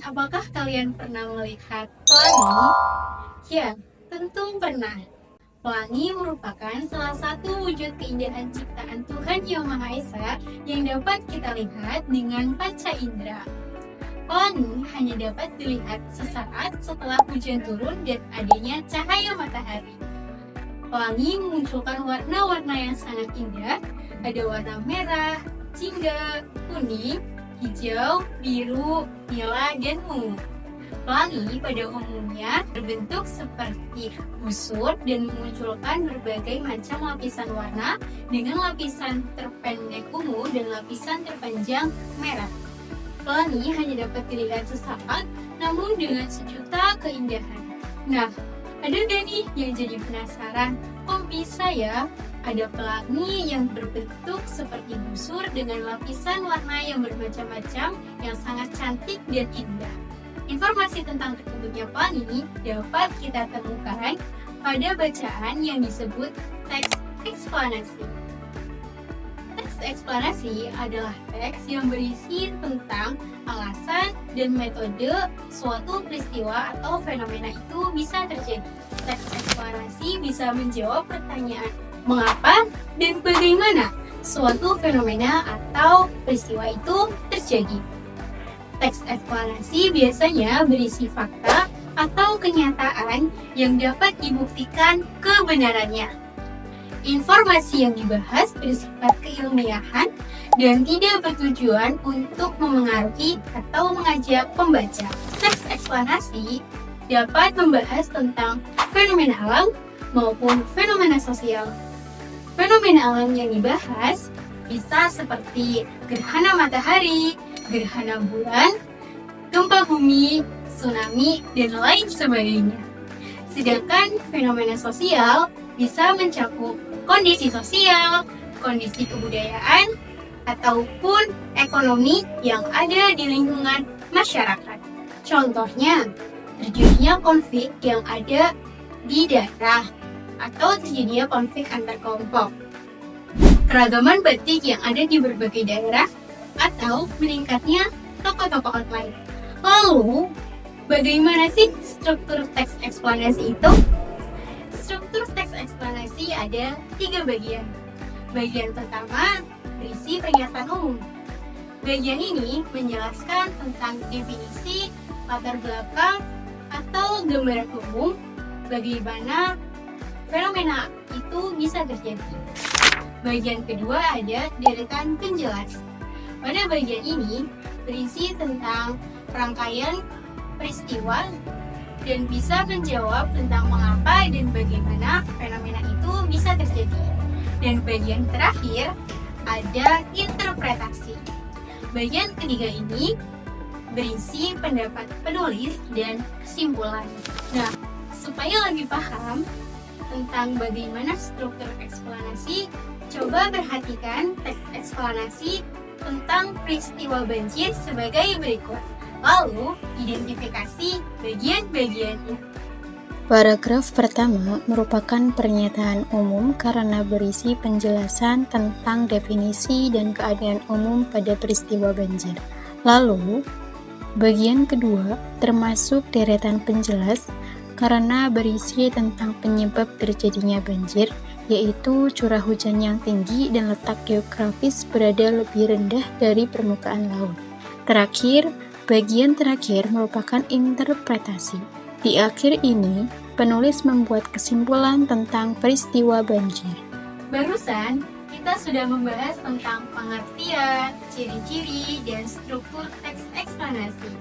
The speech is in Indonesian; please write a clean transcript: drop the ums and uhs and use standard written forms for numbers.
Apakah kalian pernah melihat pelangi? Ya, tentu pernah. Pelangi merupakan salah satu wujud keindahan ciptaan Tuhan Yang Maha Esa yang dapat kita lihat dengan panca indera. Pelangi hanya dapat dilihat sesaat setelah hujan turun dan adanya cahaya matahari. Pelangi memunculkan warna-warna yang sangat indah. Ada warna merah, jingga, kuning, hijau, biru, nila, dan ungu. Pelangi pada umumnya berbentuk seperti busur dan memunculkan berbagai macam lapisan warna dengan lapisan terpendek ungu dan lapisan terpanjang merah. Pelangi hanya dapat dilihat sesaat, namun dengan sejuta keindahan. Nah, ada gak nih yang jadi penasaran? Kok bisa ya ada pelangi yang berbentuk seperti busur dengan lapisan warna yang bermacam-macam yang sangat cantik dan indah? Informasi tentang terbentuknya pelangi dapat kita temukan pada bacaan yang disebut teks eksplanasi. Teks eksplanasi adalah teks yang berisi tentang alasan dan metode suatu peristiwa atau fenomena itu bisa terjadi. Teks eksplanasi bisa menjawab pertanyaan mengapa dan bagaimana suatu fenomena atau peristiwa itu terjadi. Teks eksplanasi biasanya berisi fakta atau kenyataan yang dapat dibuktikan kebenarannya. Informasi yang dibahas bersifat keilmiahan dan tidak bertujuan untuk memengaruhi atau mengajak pembaca. Teks eksplanasi dapat membahas tentang fenomena alam maupun fenomena sosial. Fenomena alam yang dibahas bisa seperti gerhana matahari, gerhana bulan, gempa bumi, tsunami, dan lain sebagainya. Sedangkan fenomena sosial bisa mencakup kondisi sosial, kondisi kebudayaan, ataupun ekonomi yang ada di lingkungan masyarakat. Contohnya, terjadinya konflik yang ada di daerah atau terjadinya konflik antar kelompok, keragaman batik yang ada di berbagai daerah, atau meningkatnya tokoh-tokoh online. Lalu, bagaimana sih struktur teks eksplanasi itu? Struktur teks eksplanasi ada 3 bagian. Bagian pertama berisi pernyataan umum. Bagian ini menjelaskan tentang definisi, latar belakang, atau gambaran umum bagaimana fenomena itu bisa terjadi. Bagian kedua ada deretan penjelas. Pada bagian ini berisi tentang rangkaian peristiwa dan bisa menjawab tentang mengapa dan bagaimana fenomena itu bisa terjadi. Dan bagian terakhir ada interpretasi. Bagian ketiga ini berisi pendapat penulis dan kesimpulan. Nah, supaya lebih paham tentang bagaimana struktur eksplanasi, coba perhatikan teks eksplanasi tentang peristiwa banjir sebagai berikut. Lalu, identifikasi bagian-bagiannya. Paragraf pertama merupakan pernyataan umum karena berisi penjelasan tentang definisi dan keadaan umum pada peristiwa banjir. Lalu, bagian kedua termasuk deretan penjelas karena berisi tentang penyebab terjadinya banjir, yaitu curah hujan yang tinggi dan letak geografis berada lebih rendah dari permukaan laut. Terakhir, bagian terakhir merupakan interpretasi. Di akhir ini, penulis membuat kesimpulan tentang peristiwa banjir. Barusan, kita sudah membahas tentang pengertian, ciri-ciri, dan struktur teks eksplanasi.